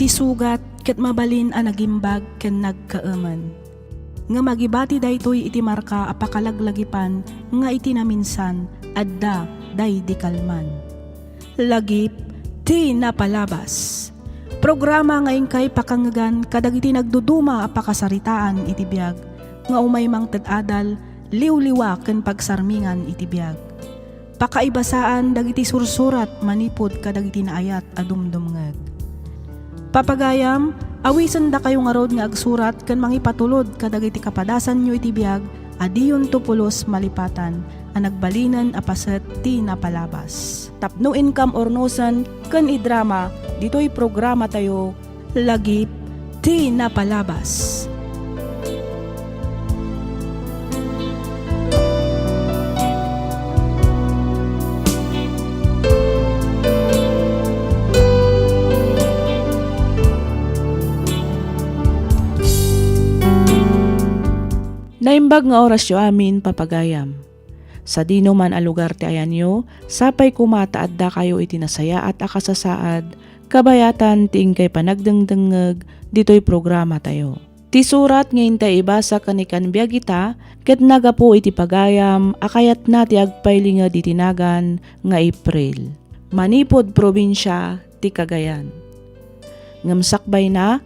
iti sugat ket mabalin a nagimbag ken nagkaaman. Nga magibati daytoy iti marka a pakalaglagipan nga iti naminsan adda day di kalman. Lagip ti napalabas. Programa ngayon kay pakangagan kadagiti nagduduma a pakasaritaan iti biag nga umay mang tedadal liwliwa ken pagsarmingan iti biag. Pakaibasaan dagiti sursurat manipod kadagiti naayat a dumdumngeg. Papagayam, awisan da kayo nga rod nga agsurat ken mangipatulod kadagiti kapadasan nyo iti biag adiyon tupulos malipatan a nagbalinan a paset ti napalabas. Tapno income ornosan ken idrama ditoy programa tayo lagip ti napalabas. Naimbag nga orasyo amin papagayam. Sa dino man a lugar ti ayanyo, sapay kumataad da kayo iti nasaya at akasasaad, kabayatan ting kay panagdengdengeg, dito'y programa tayo. Ti surat ngayon tayo ibasa kanikan biyagita, ket nagapo iti pagayam, akayat na ti agpaylinga di tinagan nga April. Manipod probinsya ti Cagayan. Ngamsakbay na,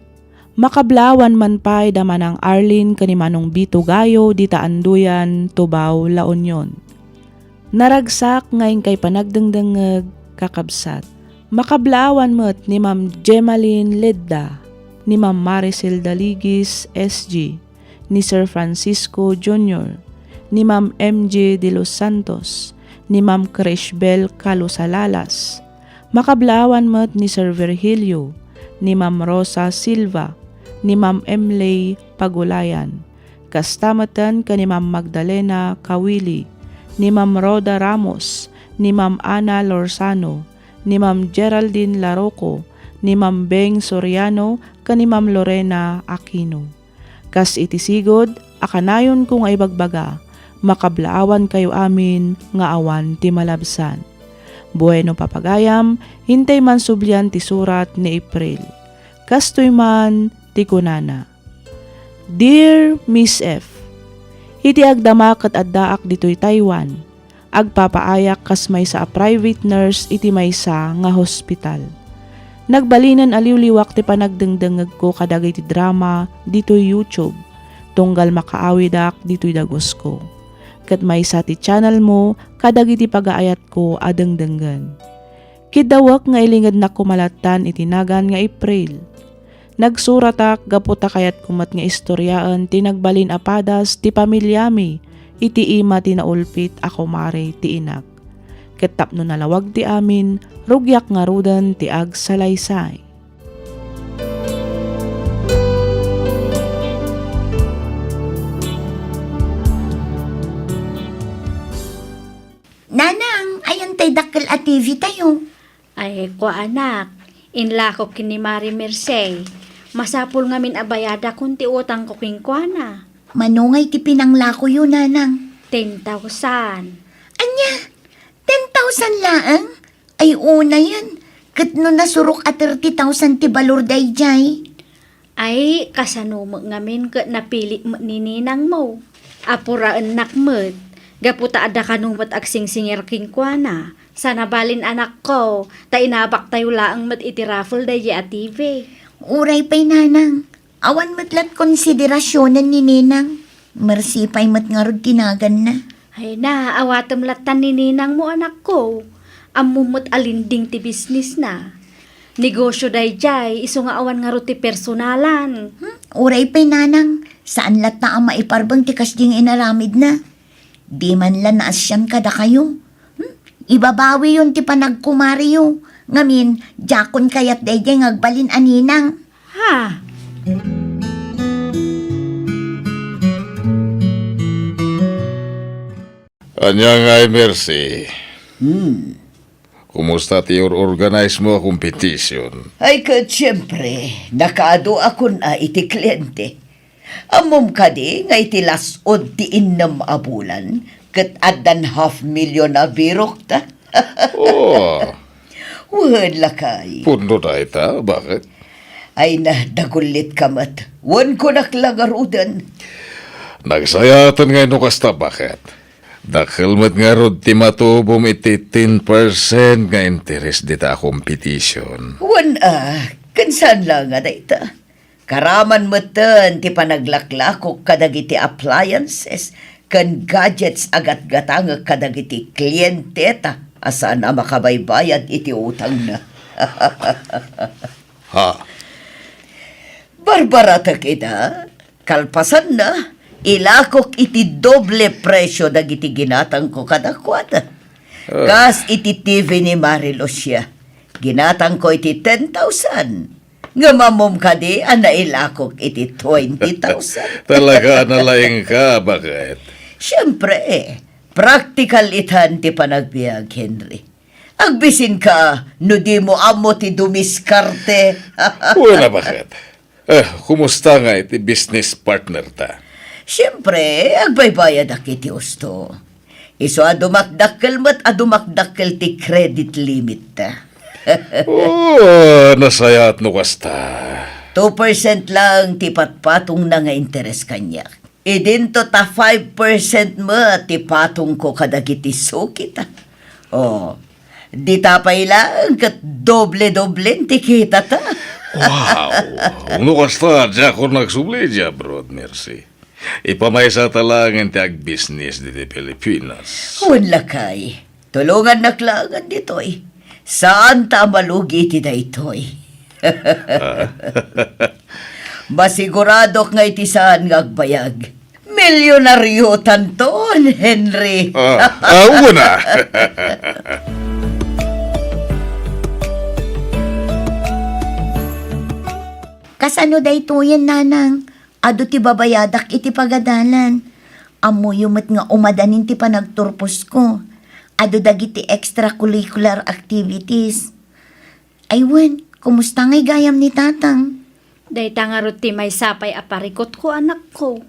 makablawan man pa'y daman ang Arlene kanimanong Bito Gayo di Taanduyan, Tubao, La Union. Naragsak ngayon kay panagdengdengeg kakabsat. Makablawan mo't ni Ma'am Gemaline Ledda, ni Ma'am Maricel Daligis SG, ni Sir Francisco Jr., ni Ma'am MJ de los Santos, ni Ma'am Crishbel Calusalalas. Makablawan mo't ni Sir Virgilio, ni Ma'am Rosa Silva, ni Ma'am Emley Pagulayan, kastamatan ka ni Ma'am Magdalena Kawili, ni Ma'am Roda Ramos, ni Ma'am Ana Lorzano, ni Ma'am Geraldine Laroco, ni Ma'am Beng Soriano, ka ni Ma'am Lorena Aquino. Kas itisigod, akanayon kung ay bagbaga, makablaawan kayo amin nga awan ti malabsan. Bueno papagayam, hintay man sublyan ti surat ni April. Kastoy man ti kunana. Dear Miss F, iti agdamak at addaak dito'y Taiwan. Agpapaayak kas may sa a private nurse iti maysa nga hospital. Nagbalinan aliw-liwak ti panagdengdengeg ko kadagay ti drama dito'y YouTube. Tunggal makaawidak dito'y dagos ko. Kat maysa ti channel mo kadagiti pagaayat ko adengdenggan. Kidawak nga ilingad na kumalatan itinagan nga April. Nagsuratak gaputa kayat kumat nga istoryaan ti nagbalin apadas ti pamilyami iti ima ti naulpit ako mare ti inak. Ket tapno nalawag ti amin rugyak nga rudan ti ag salaysay. Nanang, ayan tay dakkel a TV tayo. Ay, ko anak, inlako kini Mari Mercey. Masapul ngamin abayada kung ti utang ko kinkwana. Manungay ti pinanglako yun, nanang. 10,000. Anya, 10,000 laang? Ay, una yan. Kat no nasurok a 30,000 ti balor dayjay. Ay, kasano mo ngamin ka napili mo ni ninang mo. Apuraan nakmet. Gaputa ada kanumat agsingsingir kinkwana. Sana balin anak ko, ta inabak tayo laang mat iti raffle dahi a TV. Uray pa'y nanang. Awan matlat konsiderasyonan ni ninang. Mersi pa'y mat nga rod tinagan na. Ay na, awatam latan ni ninang mo anak ko. Amumot alinding ti business na. Negosyo dahi jay, iso nga awan nga rod ti personalan. Uray pa'y nanang. Saan lat na ang maiparbang ti kasding inaramid na? Di man lang naasyam kada kayo. Ibabawi yun ti panagkumariyo. Ngamin, jakon kayat dayjay ngagbalin aninang. Ha? Anya nga Mercy. Kumusta ti organize mo a competition? Ay kat siyempre, nakaado akon iti kliyente. Amom ka di, nga iti lasod ti innam abulan, kat adan 500,000 na birok ta. Oh, Wala lakay. pundo na ita. Bakit? Ay na, dagulit ka mat. Wan ko naklagarudan. Nagsayatan nga no kasta bakit? Dakalmat nga rod ti matubom iti 10% nga interest dita competition. Wan kansan lang nga dayta. Karaman mo tan ti panaglaklakok kadagiti appliances kan gadgets agat-gatang kadagiti kliyente ta asaan na makabaybayad iti utang na. Ha? Barbara ta kita, kalpasan na, ilakok iti doble presyo dagiti ginatang ko kadakwata. Kas iti TV ni Marilos siya, ginatang ko iti 10,000. Nga mamom ka di, ilakok iti 20,000. Talaga nalaing ka, bakit? Siyempre, practical itan ti panagbiag, Henry. Agbisin ka, no di mo amo ti dumiskarte. Wala bakit? Kumusta nga iti business partner ta? Siyempre, agbaybayad akiti usto. Iso adumakdakkel mat adumakdakkel ti credit limit ta. Nasayat no kasta. 2% lang ti patpatong na nga interes kanya. Idinto ta 5% mo ti patong ko kadagiti sukita. Di tapay lang kat doble-doble ti kita ta. Wow! No kasta, dya ko nagsubli dya, bro, merci. Ipamaysa talangin ti ag-business diti Pilipinas. Wala kay. Tulungan naklangan ditoy. Saan ta malugi ti daytoy? Masigurado nga iti saan nga agbayag. Milyonaryo tanton, Henry. Una! Kasano daytoyen nanang? Ado ti babayadak iti pagadalan. Amo yumet nga umadanin ti panagturpos ko. Ado dagiti extracurricular activities. Aywan, kumusta nga'y gayam ni tatang? Dayta nga rod ti may sapay aparikot ko anak ko.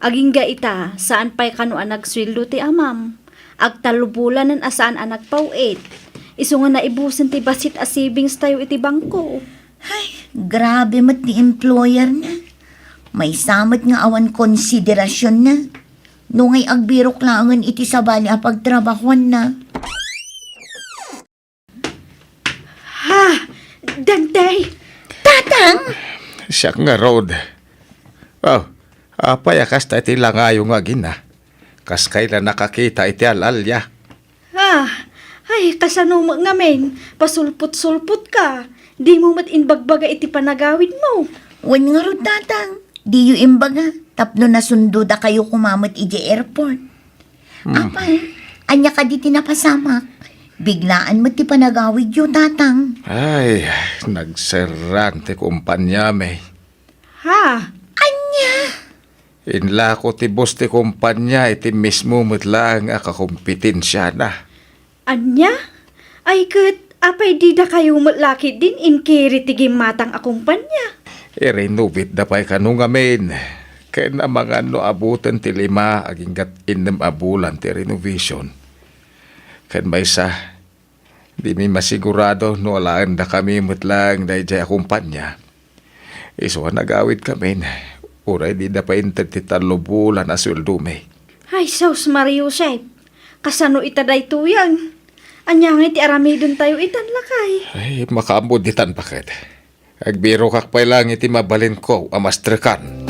Aging ga ita, saan pa'y kano anak sweldo ti amam. Agtalubulan ng asaan anak pauit. Iso nga naibusan ti basit a savings tayo iti bangko. Grabe mat ni employer na. May samat nga awan konsiderasyon na. Nungay agbirok langan iti sabali a pagtrabahuan na. Ha! Dantay! Tatang! Siya nga, Rod. Apay akas ta iti langayo nga gina. Kas kailan nakakita iti alalya. Ay, kasano mo ngamen? Pasulput-sulput ka. Di mo matinbagbaga iti panagawid mo. Wan nga ro tatang. Di yu imbaga. Tapno na sundo da kayo kumamot iji airport. Apay, anya ka di tinapasamak. Biglaan mo ti panagawid yu tatang. Ay, nagserang ti kumpanya may. Ha? Anya? Inla ko ti boss ti kumpanya iti mismo lang akakumpetensya na. Anya? Ay, apay di da kayo matlaki din in kiri tigim matang akumpanya. Renovate da pa'y kanong amin. Kaya na mga abutan ti 5 aging gat 6 abulan ti renovation. Kaya may isa, di mi masigurado no alaan da kami mutlang da ijay akumpanya. Iso nagawid kami. Uray di da pa inter ti 3 bulan na sweldo may. Ay, Saus Mario Sep. Kasano itaday tuyan? Anya nga iti aramidon tayo itan lakay. Ay, makaambuditan pakit. Agbiro kakpay lang iti mabalin ko amastrikan.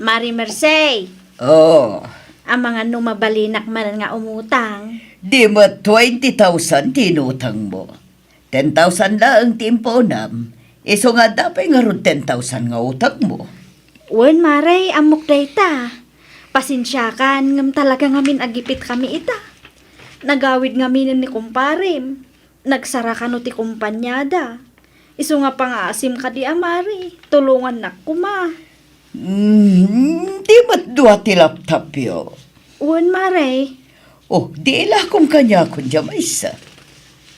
Mari Mersey, ang mga numabalinak man nga umutang. Di mo 20,000 tinutang mo. 10,000 lang timponam. Iso nga dapay nga ron 10,000 nga utang mo. Wen Mare, amok dayta. Pasensya kan, ngam talaga ngamin agipit kami ita. Nagawid ngamin ni kumparim. Nagsara ka no ti kumpanyada. Iso nga pang-aasim ka di amari. Tulungan na kuma. Di mo't dua ti laptop yo. Wen Mare, Di ila kong kanya kung jamaysa.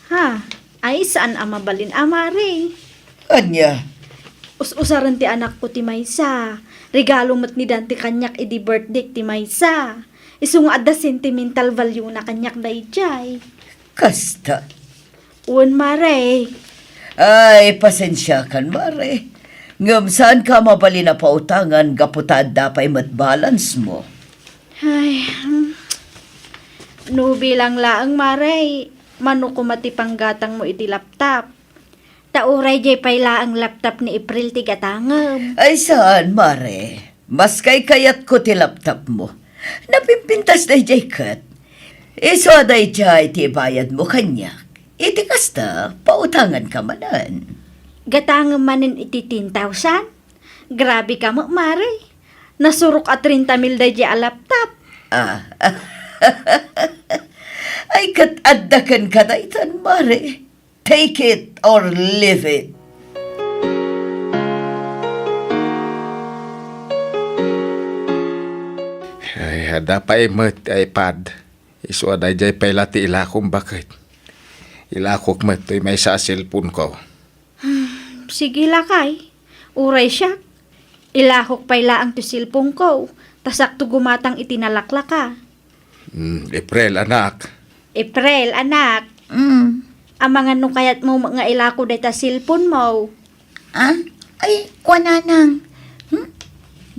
ha? Ay, saan amabalin amari? Anya, Usaran ti anak ko ti Maysa. Regalo mat ni Dante kanyak idi birthday ti Maysa. Iso nga adda sentimental value na kanyak dayjay. kasta. Un mare. Ay, pasensya kan, mare. Ngam saan ka mabali na pautangan gaputad dapay mat balance mo? Ay, no bilang laang mare. Mano ko matipanggatang mo iti laptop. Tauray jay pay laang laptop ni April ti gatangam. Ay, saan, mare? Mas kay kayat ko ti laptop mo. Napimpintas na jay kat. Iso aday jay ti bayad mo kanya. Iti kasta, pautangan ka manan. Gatangam manin iti 10,000. Grabe ka mo, mare. Nasurok at 30,000 da jay a laptop. Ay, kat addakan ka na itan, mare. Take it or leave it. Ay, hada pa imet iPad. Iso aday jay pailati ilakong bakit. Ilakok met to'y may sa cellphone ko. Sige lakay. Uray siya. Ilahok pay laang to silpong ko. Tasak to gumatang itinalaklak ka. April, anak. April, anak. Amangan nung kayat mo nga ilako data silpon mo. Ay, kwa nanang.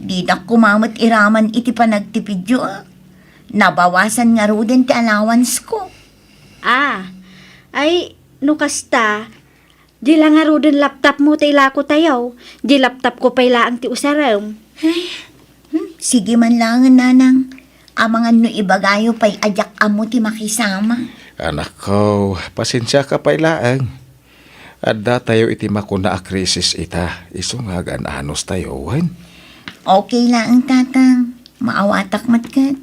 Di na kumamot iraman iti panagtipidyo. Nabawasan nga ro din ti allowance ko. Ay, nukasta. Di lang nga ro din laptop mo ta ilako tayo. Di laptop ko pay laang ti usaram. Sige man lang, nanang. Amangan no ibagayo pa'y ajak amo ti makisama. Anak ko, pasensya ka pailaang. Adda tayo iti makuna a krisis ita. Iso nga anos tayo, wan. Okay lang, tatang. Maawatak matkat.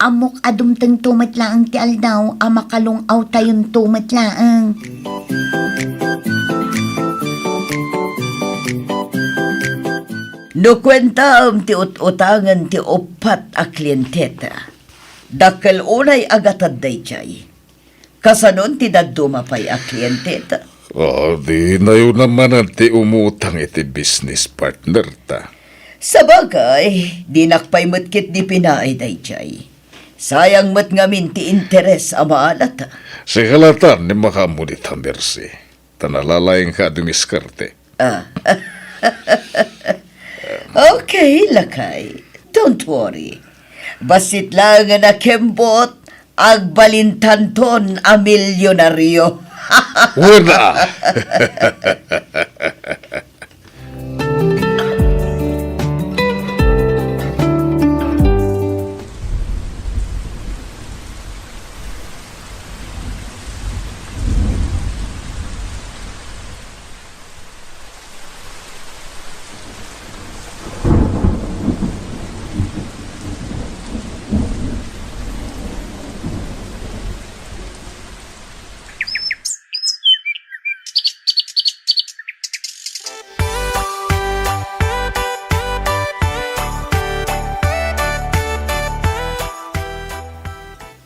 Amok adumteng tumat laang ti aldaw, amakalong aw tayon tumat laang. No kwenta ti utangan ti upat a klienteta. Dakkel unay agatad day jay. Kasanon ti daduma pay a klienteta. Di na yun naman ang ti umutang iti business partner ta. Sabagay, di nakpay matkit di pinaay day jay. Sayang mat ngamin ti interes a maalata. Si halatan ni makamunit ang mersi. Tanalalayang ka dumiskarte. Okay, lakay. Don't worry. Basit lang nga nakembot, agbalintanton a milyonaryo. Wala!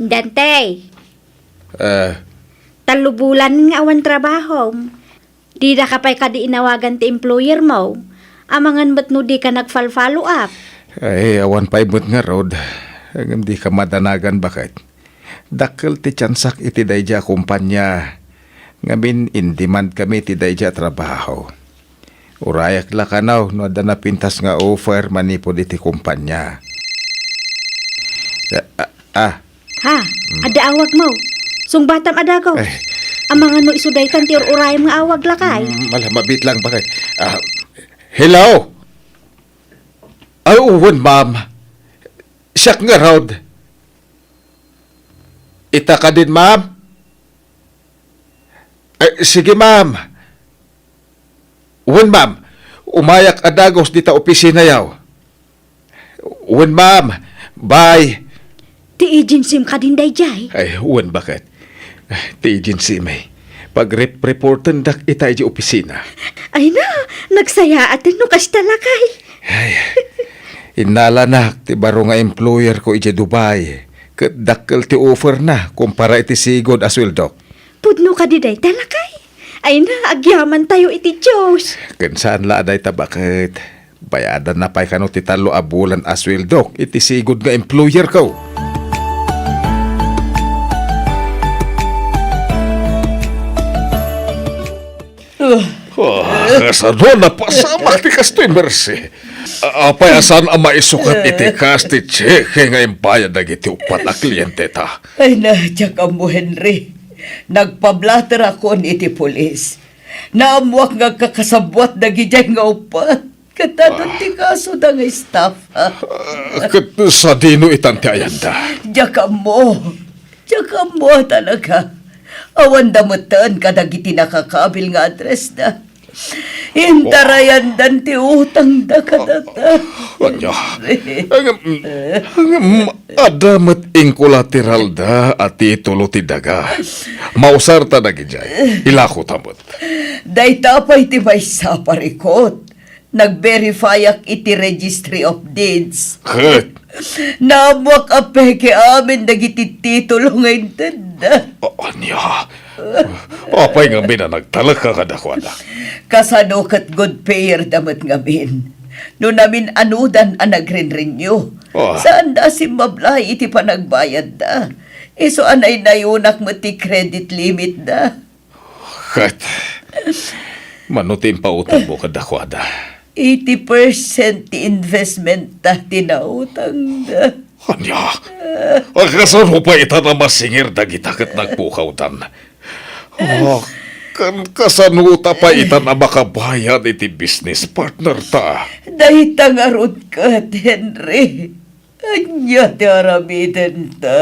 Dante, Ah, talubulan nga awan trabaho. Di na kapay ka di inawagan ti employer mo. Amangan ba't no di ka nag-follow up? ay, awan pa imot nga rod. Hanggang di ka madanagan bakit. Dakkel ti tsansak iti dayja kumpanya. Ngamin in demand kami ti dayja trabaho. Urayak lakanaw no ada na pintas nga offer manipod iti kumpanya. Ha? Ada awag mo. Sungbatam adagaw. Ay. Amangan no isudaytan ti urayam nga awag lakay. Malamabit lang bakit. Hello? Ay, uwan, ma'am. Siyak nga, Rod. Ita ka din, ma'am? Ay, sige, ma'am. Uwan, ma'am. Umayak adagos dita opisina yaw. Uwan, ma'am. Bye. Ti agency ka din dayjay. Ay, uwan, bakit? Ti agency may. Pag-reportan dak ita iji opisina. Ay na, nagsaya atin no kas talakay. Ay, inala na, ti baro nga employer ko iti Dubai. Kat dakkel ti offer na, kumpara iti sigod asweldo. Pudno ka di day talakay. Ay na, agyaman tayo iti Diyos. Kansaan la aday tabakit. Bayadan na pa'y kano ti talo a bulan asweldo, iti sigod nga employer ko. Kasano na pasamak ti kastoy mersi. Apay asan ang maisukat iti kasti cheque nga impaya dagiti upat na kliyente ta. Ay nadya ka mo, Henry. Nagpablater ako ni iti polis. Naamuak nga kakasabwat na gijay nga upat. Katadot ti kaso da nga staff. Kat sa dino itanti ayanda. Diya ka mo talaga. Awan damutan ka dagiti nakakabil nga address na. Intarayan dan ti utang da kadata. Anya, adamat ing kolateral da at itulo ti daga. Mausar ta na gijay. Ilako tamot. Day tapay ti may saparikot. Nag-verify ak iti registry of deeds. Kat, Namuak apeke amin dagiti titulo nga intenda. anya, apay nga mina nagtalak ka kadakwada. Kasano kat good payer damat ngamin. No namin anudan ang nagrin-renew. Oh. Saan da si mablay iti panagbayad da? Iso anay nayunak mo ti credit limit da. Kat, manutin pa utang mo kadakwada. 80% ti investment ta tinautang da. Anya, kasano pa ita na masingir dagita kat nagpukawtan. Kan kasano ta pa ita na makabayad iti business partner ta. Dahil tangarot ka, Henry. Anya ti aramiden ta.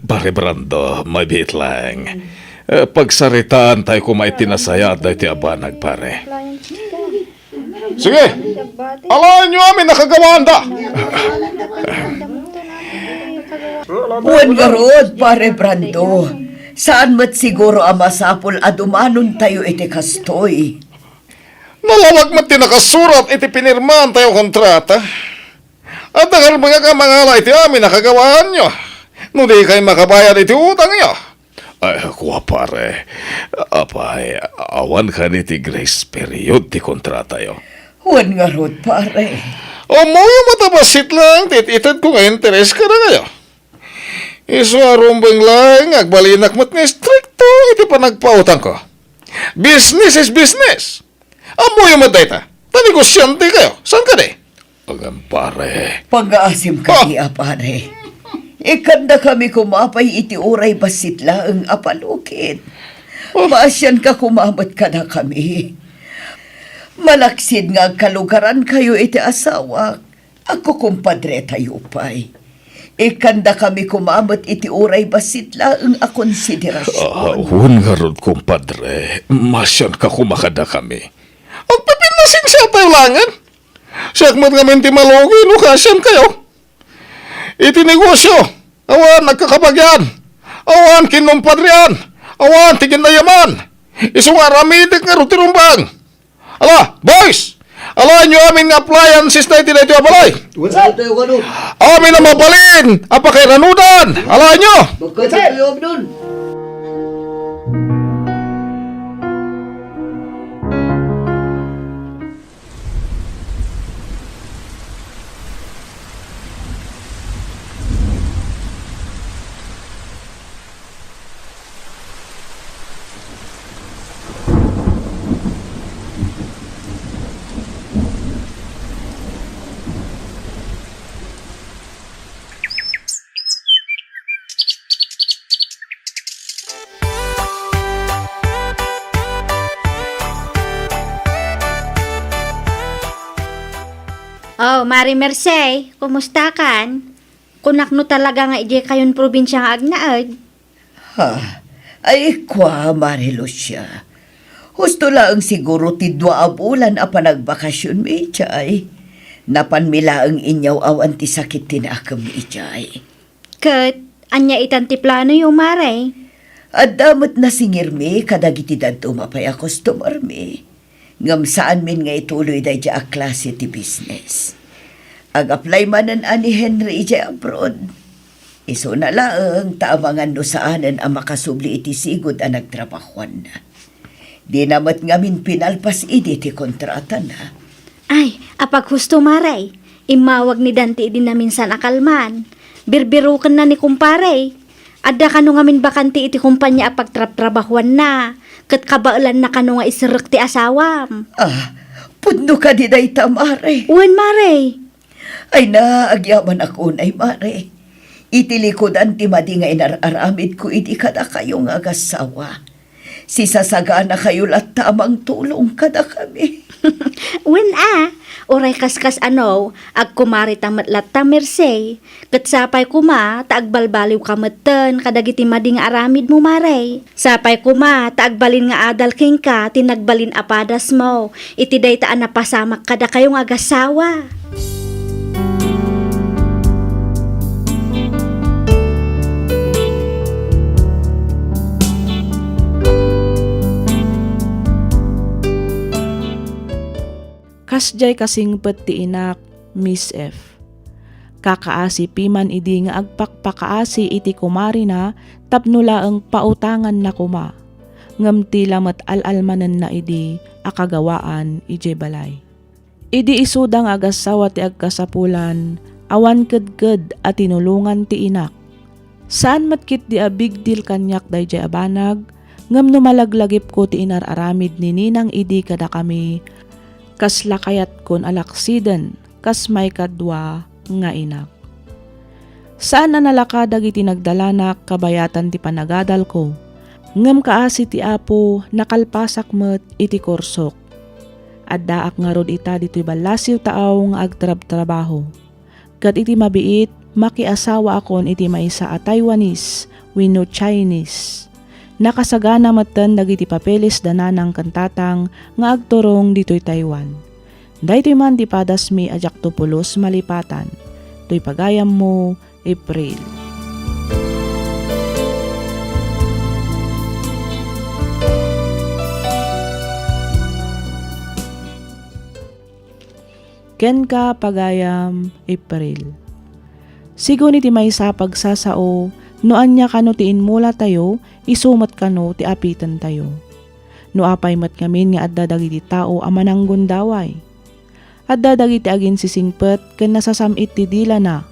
Pare Brando, may bit lang. Pagsaritaan tayo kumay tinasaya at ti abanag, pare. Sige! Alain nyo amin nakagawanda! Buwan garod, pare Brando. Saan mat siguro amasapol adumanon tayo iti kastoy? Nalawag mo tinakasurat iti pinirmahan tayo kontrata. At nakal mga kamangala iti amin nakagawaan nyo. No di kayo makabayad iti utang nyo. Ay, kuwa pare. Apay, awan ka ni ti grace period ti kontrata yo. Buwan garod, pare. O mo yung matabasit lang, tititad ko nga interes ka na kayo. Isuarumbang lang, agbalinak mo't nga stricto, iti pa nagpautang ko. Business is business. Amo yung madayta, tanigosyante kayo, saan ka di? Agam pare. Pag-aasim ka niya, pare. Ikanda kami kumapay iti uray basit lang apalukit. Maasyan ka kumamot ka na kami. Malaksid nga kalugaran kayo iti asawa. Ako kumpadre tayo pa'y. Ikanda kami kumamot iti uray basit lang a konsiderasyon. Hun nga rod, kumpadre. Masyan ka kumakada kami. Ang pipinasin siya tayo langan. Siyakmat kami ti malugi, no kasyan kayo. Iti negosyo. Awan, nagkakabagyan. Awan, kinumpadrian. Awan, tigin na yaman. Isong aramidik nga rutirumbang. Ala, boys! Ala, nyo amin nga appliances na itinay ito abalay. Wala tayo ka nun. Amin na mabalin. Apakay ranudan. Ala nyo. Magkasa tayo nun. Oh, Mari Mercey, kumusta kan? Kunakno talaga nga ije kayon probinsya nga agnaad. Ha? Ay kwa, Mari Lucia. Husto lang siguro ti 2 bulan a panagbakasyon mi ijay. Napanmila ang inyaw awan ti sakit tinakam mi ijay. Kat, anya itanti plano yung Mare. At damot na singir mi kadagiti dadto mapay a customer mi. Ngam saan min nga ituloy da ija a klase ti business. Ag-apply manan ani Henry ija abroad. Iso na laang taamangan no saanan ang makasubli iti sigod a nagtrabahuan na. Di namat ngamin pinalpas idi ti kontrata na. Ay, apag husto Mare. Imawag ni Dante din namin sa nakalman. Birbirukan na ni kumpare. Adda kano ngamin bakanti iti kumpanya a pagtrabahuan na. Kat kabailan na kano nga isirek ti asawam. Pudno ka di day tamare. Uwan mare. Ay agyaman ako ay mare. Itilikodan ti madi nga inararamid ko iti kada kayo nga agasawa. Sisasagana kayo lat tamang tulong kada kami. Uwan oray kaskas ag kumari tamat latta merse. Kat sapay kuma, taagbalbaliw kamatan, kadagiti mading aramid mo maray. Sapay kuma, taagbalin nga adal king ka, tinagbalin apadas mo. Iti day taan na pasamak kada kayong agasawa. Kasjay kasing ti inak, Miss F. Kakaasi piman idi nga agpakpakaasi iti kumari na tapnula ang pautangan na kuma. Ngam ti lamat alalmanan na idi akagawaan ije balay. Idi isudang agasawa ti agkasapulan, awan kedked at tinulungan ti inak. Saan matkit di a big deal kanyak dayjay abanag, ngam numalaglagip ko ti inararamid ni ninang idi kada kami, kas lakayat kon alaksiden, kas may kadwa nga inak. Saan na nalakadag iti nagdalanak kabayatan ti panagadal ko, ngem kaasi ti apo nakalpasak met iti korsok. Addaak nga rod ita dito'y balasiw taaw nga agtrab-trabaho. Kat iti mabiit, makiasawa akon iti maisa a Taiwanese, wenno Chinese. Nakasagana matan dagiti papeles dananang kantatang nga agturong dito'y Taiwan. Daytoy man di padas mi ajak tupulos malipatan. To'y pagayam mo, April. Ken ka pagayam, April. Sigun iti maysa pagsasao, noan niya kano ti inmula tayo, isumat kano ti apitan tayo. No apay mat ngamin nga adda dagiti tao amananggon daway. Adda dagiti agin sisingpet ken nasasamit ti dila na.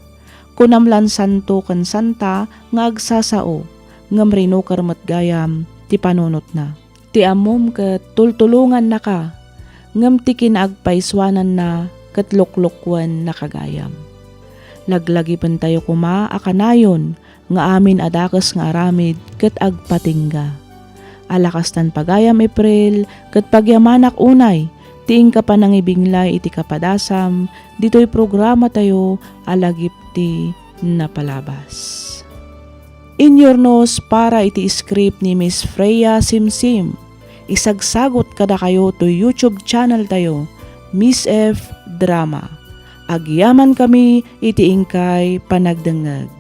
Kunamlan santo ken santa nga agsasao, ngam rino karmat gayam ti panunot na. Ti amom ket tultulungan na ka, ngam ti kinaagpaiswanan na ket luklukwan na kagayam. Laglagi pen tayo kuma akanayon, nga amin adakas nga aramid ket agpatingga. Alakastan pagayam April ket pagyamanak unay, tiing ka pa nang ibinglay iti kapadasam, dito'y programa tayo alagip ti napalabas. In your nose para iti script ni Miss Freya Simsim. Isagsagot kada kayo to YouTube channel tayo, Miss F Drama. Agyaman kami iti ingkay panagdengeg.